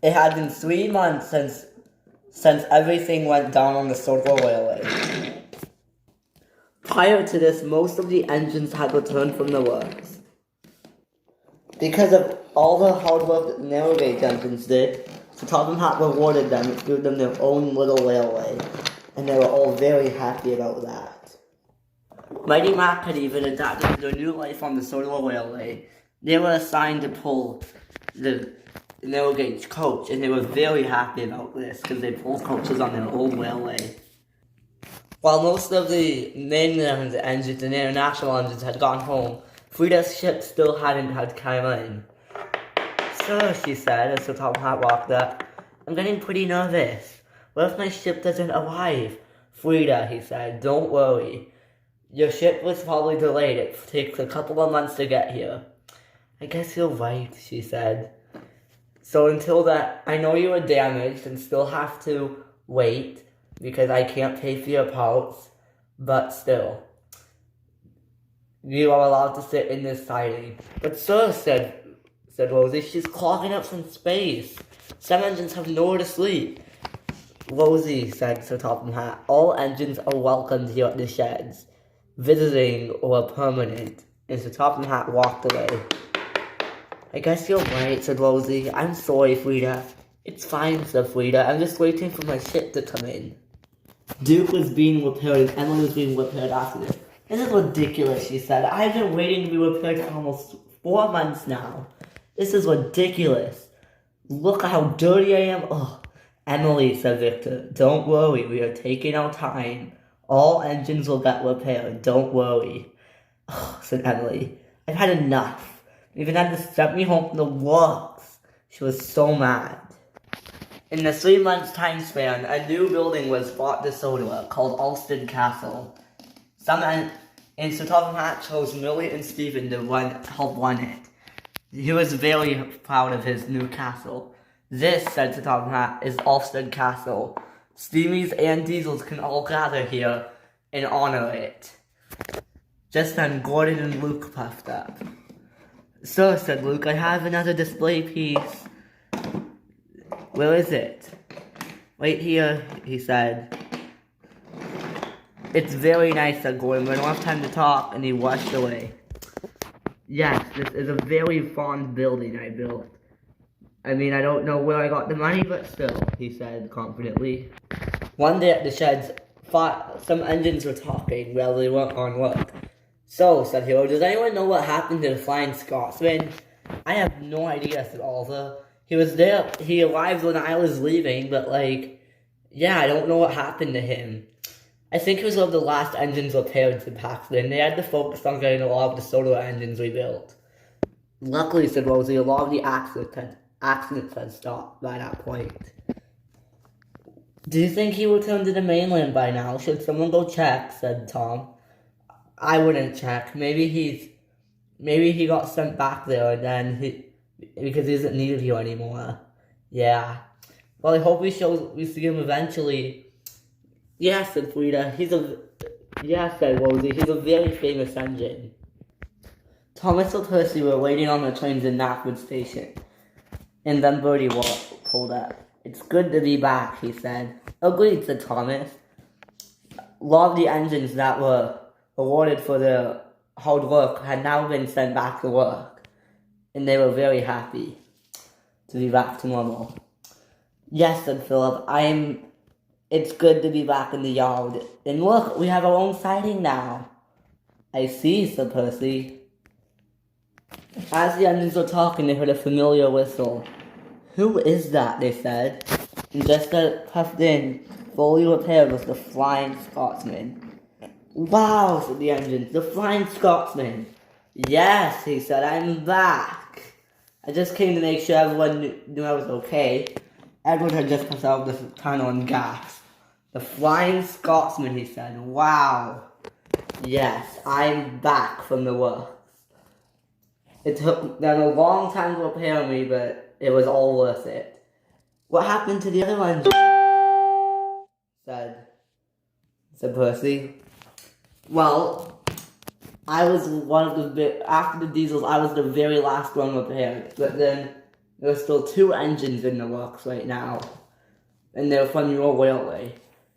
It had been 3 months since everything went down on the Sodor Railway. Prior to this, most of the engines had returned from the works. Because of all the hard work that the narrow gauge engines did, so Topham Hatt rewarded them and gave them their own little railway, and they were all very happy about that. Mighty Mac had even adapted to their new life on the Sodor Railway. They were assigned to pull the narrow gauge coach, and they were very happy about this because they pulled coaches on their old railway. While most of the mainland engines and international engines had gone home, Frida's ship still hadn't had come in. "Sir," she said as the Topham Hatt walked up, "I'm getting pretty nervous. What if my ship doesn't arrive?" "Frida," he said, "don't worry. Your ship was probably delayed. It takes a couple of months to get here." "I guess you're right," she said. "So until that, I know you were damaged and still have to wait because I can't pay for your parts, but still, you are allowed to sit in this siding." "But sir," said Rosie, "she's clogging up some space. Some engines have nowhere to sleep." "Rosie," said Sir Topham Hatt, "all engines are welcomed here at the sheds, visiting or permanent." And Sir Topham Hatt walked away. "I guess you're right," said Rosie. "I'm sorry, Frida." "It's fine," said Frida. "I'm just waiting for my ship to come in." Duke was being repaired and Emily was being repaired after this. "This is ridiculous," she said. "I've been waiting to be repaired for almost 4 months now. This is ridiculous. Look how dirty I am." "Oh, Emily," said Victor, "don't worry. We are taking our time. All engines will get repaired. Don't worry." "Oh," said Emily, "I've had enough. You even had to send me home from the works." She was so mad. In the 3 months time span, a new building was bought to Sodor called Alston Castle. And Sir Topham Hatt chose Millie and Stephen to help run it. He was very proud of his new castle. "This," said Sir Topham Hatt, "is Alston Castle. Steamies and diesels can all gather here and honor it." Just then, Gordon and Luke puffed up. "Sir," said Luke, "I have another display piece." "Where is it?" "Right here," he said. "It's very nice," said Gordon, "but I don't have time to talk," and he rushed away. "Yes, this is a very fond building I built. I mean, I don't know where I got the money, but still," he said confidently. One day at the sheds, some engines were talking while they weren't on work. "So," said Hero, "does anyone know what happened to the Flying Scotsman?" "I have no idea," said Oliver. "He was there, he arrived when I was leaving, but I don't know what happened to him. I think he was one of the last engines repaired to Paxton. They had to focus on getting a lot of the Sodor engines rebuilt." "Luckily," said Rosie, "a lot of the accidents had stopped by that point." "Do you think he returned to the mainland by now? Should someone go check?" said Tom. "I wouldn't check. Maybe he got sent back there and then because he isn't needed here anymore." "Yeah. Well, I hope we see him eventually." "Yes," said Frida. "Yes," said Rosie. "He's a very famous engine." Thomas and Percy were waiting on the trains in Knapford Station, and then Bertie pulled up. "It's good to be back," he said. "Agreed," said Thomas. A lot of the engines that were awarded for their hard work had now been sent back to work, and they were very happy to be back to normal. "Yes," said Philip, "It's good to be back in the yard. And look, we have our own siding now." "I see," said Percy. As the engines were talking, they heard a familiar whistle. "Who is that?" they said. And just as it puffed in, fully repaired, was the Flying Scotsman. "Wow," said the engines, "the Flying Scotsman." "Yes," he said, "I'm back. I just came to make sure everyone knew I was okay." Edward had just passed out of the tunnel and gasped. "The Flying Scotsman," he said. "Wow. Yes, I'm back from the works. It took them a long time to repair me, but it was all worth it." "What happened to the other engine?" said Percy. "Well, I was after the diesels, I was the very last one repaired. But then There's still 2 engines in the works right now, and they're from your railway.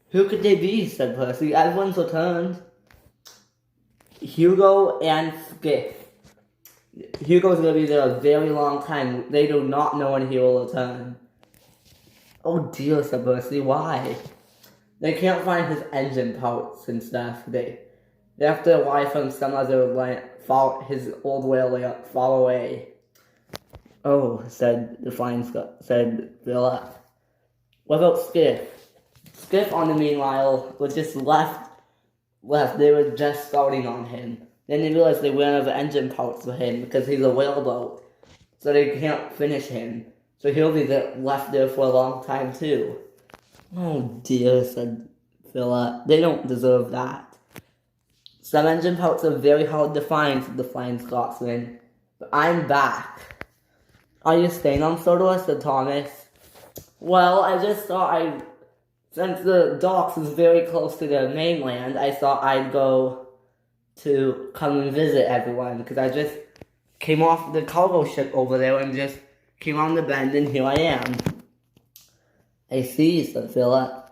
Who could they be? Said Percy. Everyone's returned. Hugo and Skiff. Hugo's gonna be there a very long time. They do not know when he will return. Oh dear, said Percy. Why? They can't find his engine parts and stuff. They have to rely from some other line, his old railway far away. Oh, said Philip. What about Skiff? Skiff, on the meanwhile, was just left. They were just starting on him. Then they realized they ran out of engine parts for him because he's a whaleboat. So they can't finish him. So he'll be left there for a long time too. Oh dear, said Philip. They don't deserve that. Some engine parts are very hard to find, said the Flying Scotsman. But I'm back. Are you staying on Sodor? Said Thomas. Well, I just thought since the docks is very close to the mainland, I thought I'd go to come and visit everyone, because I just came off the cargo ship over there and just came on the bend, and here I am. I see, said Philip.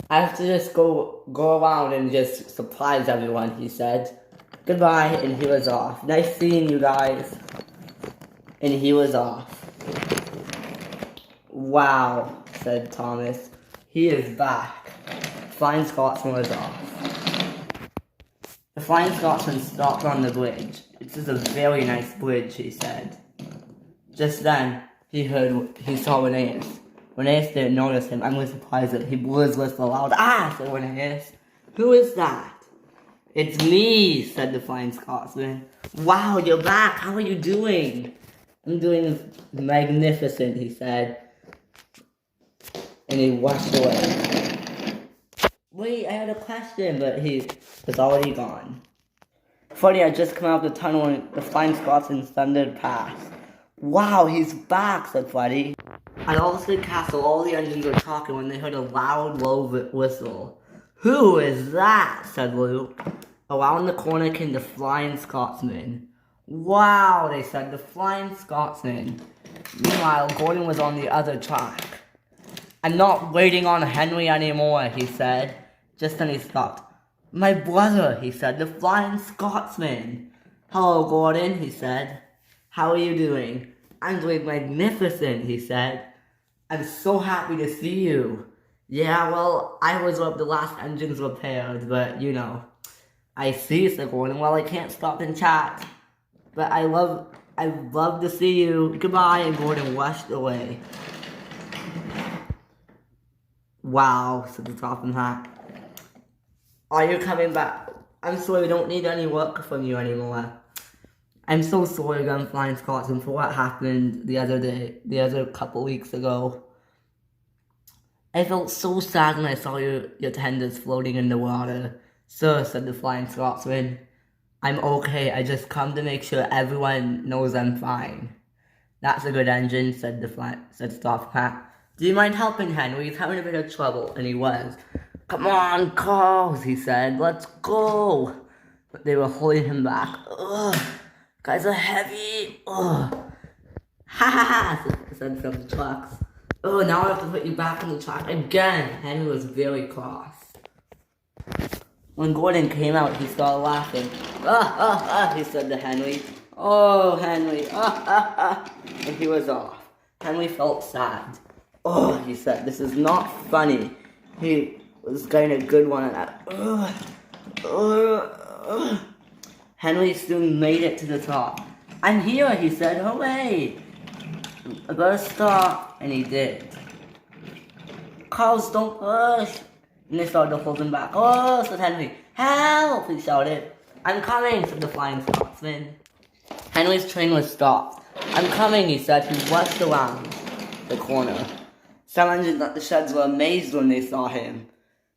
I have to just go around and just surprise everyone, he said. Goodbye, and he was off. Nice seeing you guys. And he was off. Wow, said Thomas. He is back. The Flying Scotsman was off. The Flying Scotsman stopped on the bridge. This is a very nice bridge, he said. Just then, he saw Rheneas. Rheneas didn't notice him. I'm really surprised that he blew his whistle loud. Ah, said Rheneas. Who is that? It's me, said the Flying Scotsman. Wow, you're back. How are you doing? I'm doing magnificent, he said. And he walked away. Wait, I had a question, but he was already gone. Funny, I just come out of the tunnel and the Flying Scotsman thundered past. Wow, he's back, said Freddy. At Alston Castle, all the engines were talking when they heard a loud, low whistle. Who is that? Said Luke. Around the corner came the Flying Scotsman. Wow, they said, the Flying Scotsman. Meanwhile, Gordon was on the other track. I'm not waiting on Henry anymore, he said. Just then he stopped. My brother, he said, the Flying Scotsman. Hello, Gordon, he said. How are you doing? I'm doing magnificent, he said. I'm so happy to see you. Yeah, well, I was up the last engines repaired, but, you know. I see, said Gordon. Well, I can't stop and chat. But I'd love to see you. Goodbye, and Gordon rushed away. Wow, said the Topham Hatt. Are you coming back? I'm sorry, we don't need any work from you anymore. I'm so sorry again, Flying Scotsman, for what happened the other couple weeks ago. I felt so sad when I saw your tenders floating in the water. Sir, said the Flying Scotsman, I'm okay, I just come to make sure everyone knows I'm fine. That's a good engine, said Topham Hatt. Do you mind helping Henry? He's having a bit of trouble, and he was. Come on, Carls, he said, let's go. But they were holding him back. Ugh, guys are heavy. Ugh. Ha ha ha, said some of the trucks. Oh, now I have to put you back on the track again. Henry was very cross. When Gordon came out, he started laughing. He said to Henry. Oh, Henry, and he was off. Henry felt sad. Oh, he said, this is not funny. He was getting a good one at that. Henry soon made it to the top. I'm here, he said, hooray! I better stop, and he did. Carls, don't push! And they started to hold him back. Oh, said Henry. Help, he shouted. I'm coming, said the Flying Scotsman. Henry's train was stopped. I'm coming, he said. He rushed around the corner. Some engines at the sheds were amazed when they saw him.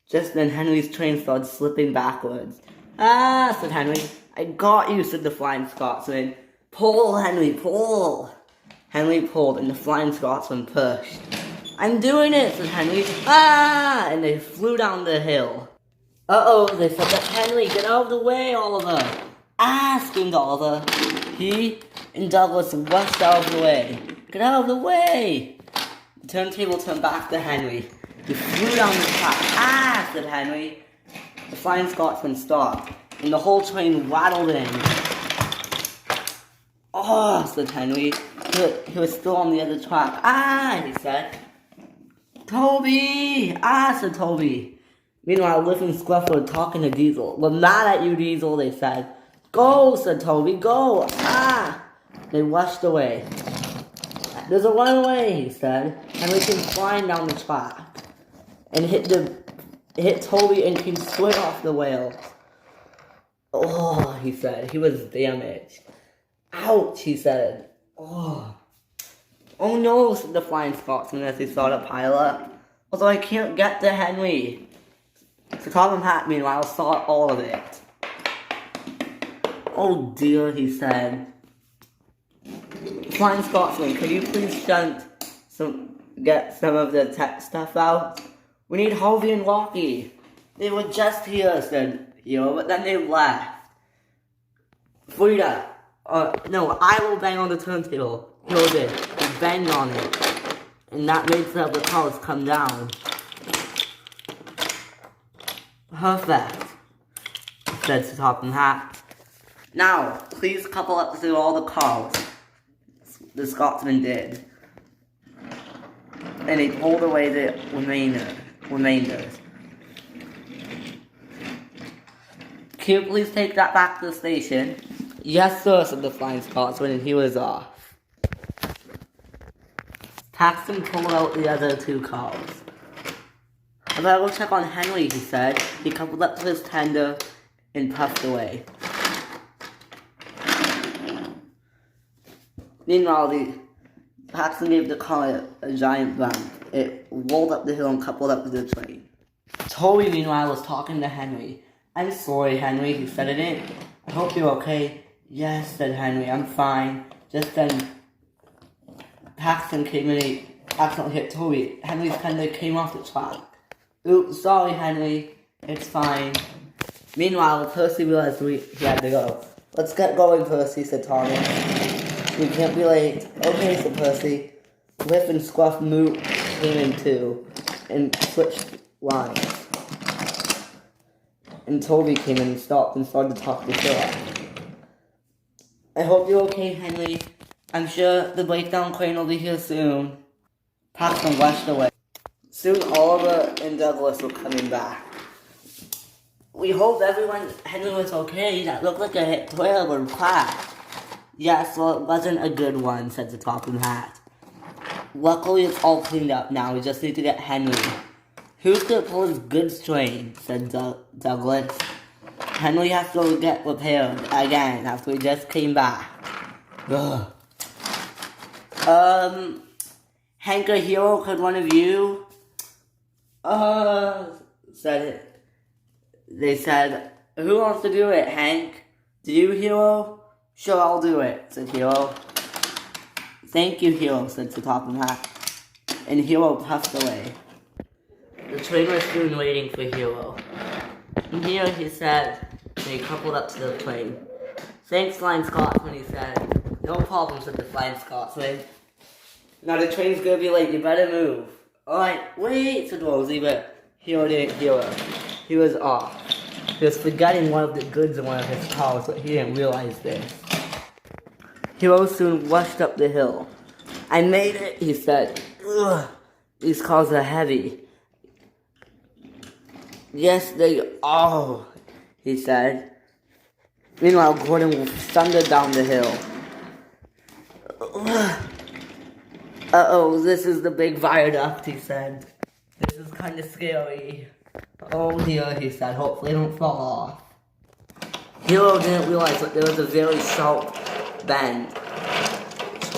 Just then, Henry's train started slipping backwards. Ah, said Henry. I got you, said the Flying Scotsman. Pull, Henry, pull. Henry pulled, and the Flying Scotsman pushed. I'm doing it, said Henry. Ah! And they flew down the hill. Uh-oh, they said, but Henry, get out of the way, Oliver. Ah, screamed Oliver. He and Douglas rushed out of the way. Get out of the way! The turntable turned back to Henry. He flew down the track. Ah, said Henry. The Flying Scotsman stopped, and the whole train rattled in. Oh, said Henry. He was still on the other track. Ah, he said. Toby! Ah, said Toby. Meanwhile, Liff and Scruff were talking to Diesel. We're mad at you, Diesel, they said. Go, said Toby, go! Ah! They rushed away. There's a runaway, he said. Henry came flying down the track and hit Toby and came straight off the rails. Oh, he said. He was damaged. Ouch, he said. Oh. Oh no, said the Flying Scotsman as he saw the pilot. Although I can't get to Henry. So Tom and Hat, meanwhile, saw all of it. Oh dear, he said. Flying Scotsman, could you please get some of the tech stuff out? We need Harvey and Rocky. They were just here, said Hero, but then they left. Frida, no, I will bang on the turntable. Hero did. He banged on it. And that made some of the cars come down. Perfect, said Top and Hat. Now, please couple up through all the cars. The Scotsman did. And he pulled away the remainders. Can you please take that back to the station? Yes, sir, said the Flying Scotsman, and he was off. Paxton pulled out the other two cars. I better go check on Henry, he said. He coupled up to his tender and puffed away. Meanwhile, Paxton gave the car a giant bump. It rolled up the hill and coupled up to the train. Toby, meanwhile, was talking to Henry. I'm sorry, Henry, he said it. I hope you're okay. Yes, said Henry, I'm fine. Just then, Paxton came in and accidentally hit Toby. Henry's tender came off the track. Oops, sorry, Henry. It's fine. Meanwhile, Percy realized he had to go. Let's get going, Percy, said Tommy. We can't be late. Okay, said Percy. Liff and Scruff came in too, and switched lines. And Toby came in and stopped and started to talk to Philip. I hope you're okay, Henry. I'm sure the breakdown crane will be here soon. Paxton rushed away. Soon Oliver and Douglas were coming back. We hope Henry was okay. That looked like a terrible crash. Yes, well, it wasn't a good one, said the Talking Hat. Luckily, it's all cleaned up now. We just need to get Henry. Who's gonna pull his goods train, said Douglas. Henry has to go get repaired again after we just came back. Ugh. Hank or Hero, could one of you? They said, who wants to do it, Hank? Do you, Hero? Sure, I'll do it, said Hero. Thank you, Hero, said the Talking Hat. And Hero puffed away. The train was soon waiting for Hero. And here he said, and he coupled up to the train. Thanks, Flying Scotsman, he said. No problem, said the Flying Scotsman. Now the train's gonna be late, you better move. Alright, wait, said Rosie, but Hero didn't hear her. He was off. He was forgetting one of the goods in one of his cars, but he didn't realize this. Hero soon rushed up the hill. I made it, he said. Ugh, these cars are heavy. Yes, they are, he said. Meanwhile, Gordon thundered down the hill. Uh-oh, this is the big viaduct, he said. This is kind of scary. Oh dear, he said. Hopefully I don't fall off. Hero didn't realize that there was a very sharp bend.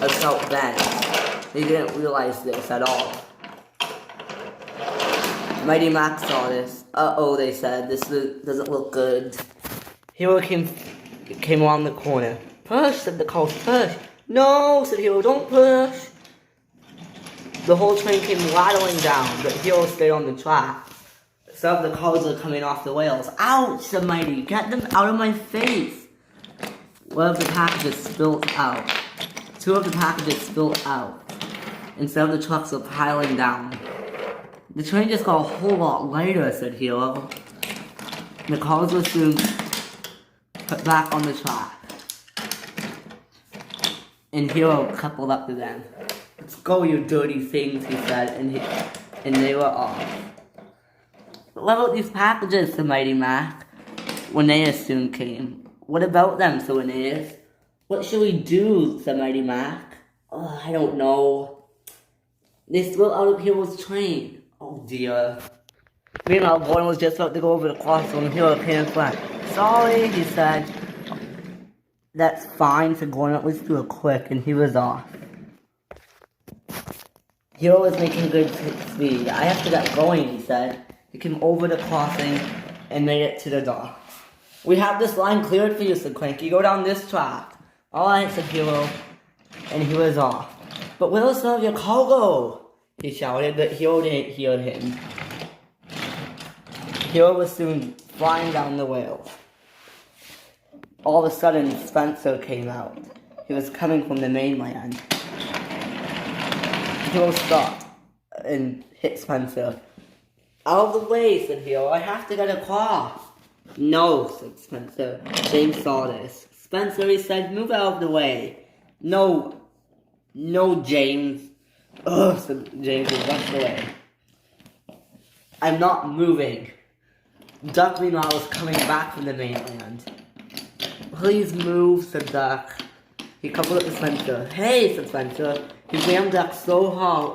A sharp bend. He didn't realize this at all. Mighty Max saw this. Uh-oh, they said. This doesn't look good. Hero came around the corner. Push, said the cars. Push. No, said Hero, don't push. The whole train came rattling down, but Hero stayed on the track. Some of the cars are coming off the rails. Ouch, said Mighty. Get them out of my face. One of the packages spilled out. Two of the packages spilled out. instead of the trucks were piling down. The train just got a whole lot lighter, said Hero. The cars were soon put back on the track. And Hero coupled up to them. "Let's go, you dirty things," he said, and they were off. "What about these packages?" said Mighty Mac, when Aeneas soon came. "What about them?" said Aeneas. "What should we do?" said Mighty Mac. "Oh, I don't know. They spilled out of Hero's train." "Oh dear." Meanwhile, Gordon was just about to go over the crossing when Hero came in front. "Sorry," he said. "That's fine," said Gordon. "Let's do it quick," and he was off. Hero was making good speed. "I have to get going," he said. He came over the crossing and made it to the dock. "We have this line cleared for you," said Cranky. "Go down this track." "Alright," said Hero, and he was off. "But where's some of your cargo?" he shouted, but Hero didn't hear him. Hero was soon flying down the rails. All of a sudden, Spencer came out. He was coming from the mainland. Hero stopped and hit Spencer. "Out of the way," said Hero. "I have to get across." "No," said Spencer. James saw this. "Spencer," he said, "move out of the way." No, James." "Ugh," said James and rushed away. "I'm not moving." Duck, meanwhile, was coming back from the mainland. "Please move," said Duck. He coupled up to Spencer. "Hey," said Spencer. He rammed Duck so hard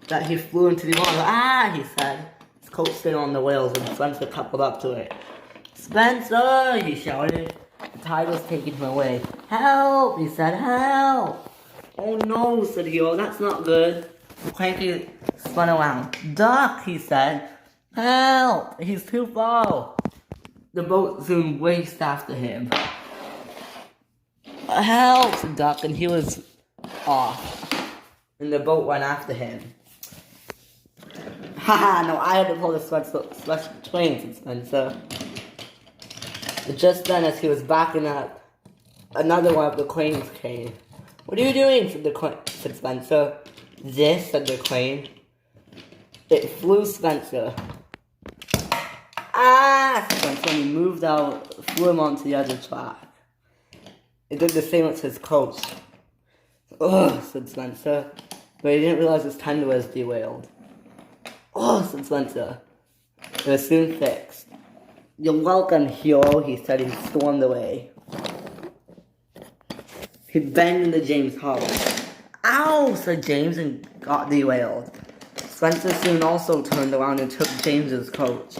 that he flew into the water. "Ah," he said. His coat stayed on the wheels and Spencer coupled up to it. "Spencer," he shouted. The tide was taking him away. "Help," he said. "Help." "Oh no," said Hero. "That's not good." Cranky spun around. "Duck," he said. "Help! He's too far." The boat soon raced after him. "Help!" said Duck, and he was off. And the boat went after him. "Haha, no, I had to pull the special train," said Spencer. But just then, as he was backing up, another one of the cranes came. "What are you doing?" said Spencer. "This," said the crane. It flew Spencer. "Ah!" said Spencer, and he moved out, flew him onto the other track. It did the same with his coach. "Ugh," said Spencer, but he didn't realize his tender was derailed. "Oh," said Spencer. It was soon fixed. "You're welcome, Hero," he said, and stormed away. He banged into James' hull. "Ow," said James, and got derailed. Spencer soon also turned around and took James's coach.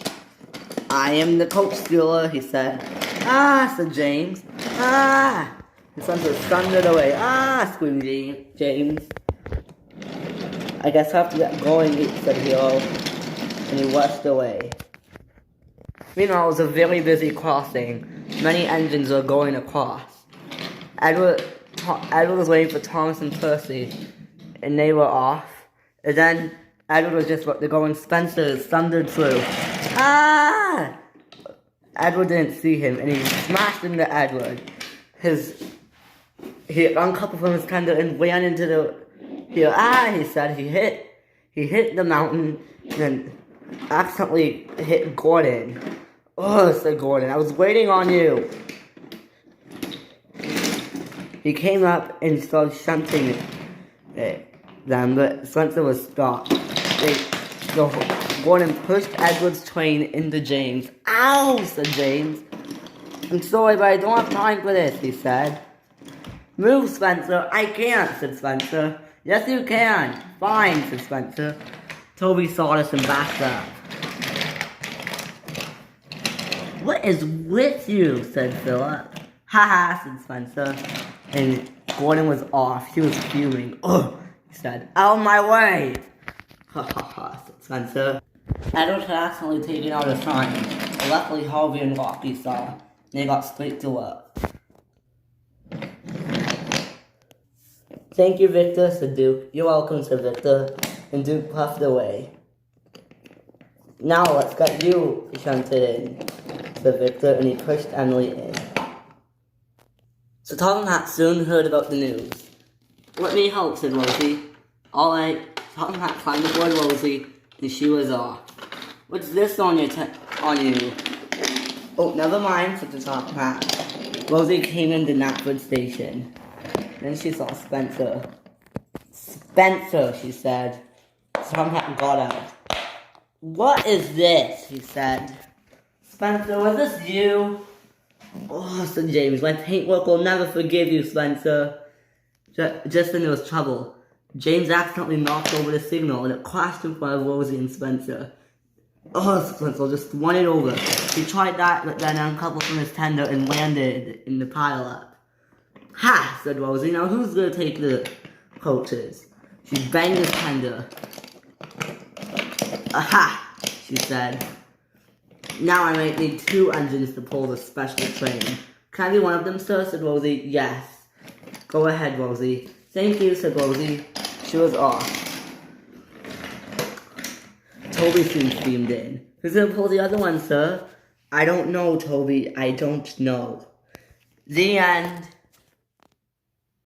"I am the coach stealer," he said. "Ah," said James. "Ah!" And Spencer thundered away. "Ah!" screamed James. "I guess I have to get going," said Hero, and he rushed away. Meanwhile, it was a very busy crossing. Many engines were going across. Edward was waiting for Thomas and Percy, and they were off. And then Edward was just about to go, and Spencer thundered through. "Ah!" Edward didn't see him, and he smashed into Edward. He uncoupled from his tender and ran into the... he said. He hit the mountain, and then accidentally hit Gordon. "Oh," said Gordon, "I was waiting on you." He came up and started shunting them, but Spencer was stopped. Gordon pushed Edward's train into James. "Ow," said James. "I'm sorry, but I don't have time for this," he said. "Move, Spencer." "I can't," said Spencer. "Yes, you can." "Fine," said Spencer. Toby saw this and backed up. "What is with you?" said Philip. "Ha," said Spencer. And Gordon was off. He was fuming. "Ugh," he said. "Out of my way!" "Ha," said Spencer. Edward had accidentally taken out a sign. Luckily, Harvey and Rocky saw, and they got straight to work. "Thank you, Victor," said Duke. "You're welcome," said Victor, and Duke puffed away. "Now let's get you," he shunted in, said Victor, and he pushed Emily in. So Tom and Hat soon heard about the news. "Let me help," said Rosie. "All right." Tom Hat climbed aboard Rosie, and she was off. What's this on you? Oh, never mind, said the Tom Hat. Rosie came into Knapford Station. Then she saw Spencer. Spencer, she said. Tom Hat got out. What is this? He said. Spencer, was this you? Oh, said James, my paintwork will never forgive you, Spencer. Just then there was trouble. James accidentally knocked over the signal and it crashed in front of Rosie and Spencer. Oh, Spencer just won it over. He tried that, but then uncoupled from his tender and landed in the pile-up. Ha, said Rosie, now who's gonna take the coaches? She banged his tender. Aha, she said. Now I might need 2 engines to pull the special train. Can I be one of them, sir? Said Rosie. Yes. Go ahead, Rosie. Thank you, said Rosie. She was off. Toby soon steamed in. Who's gonna pull the other one, sir? I don't know, Toby. I don't know. The end.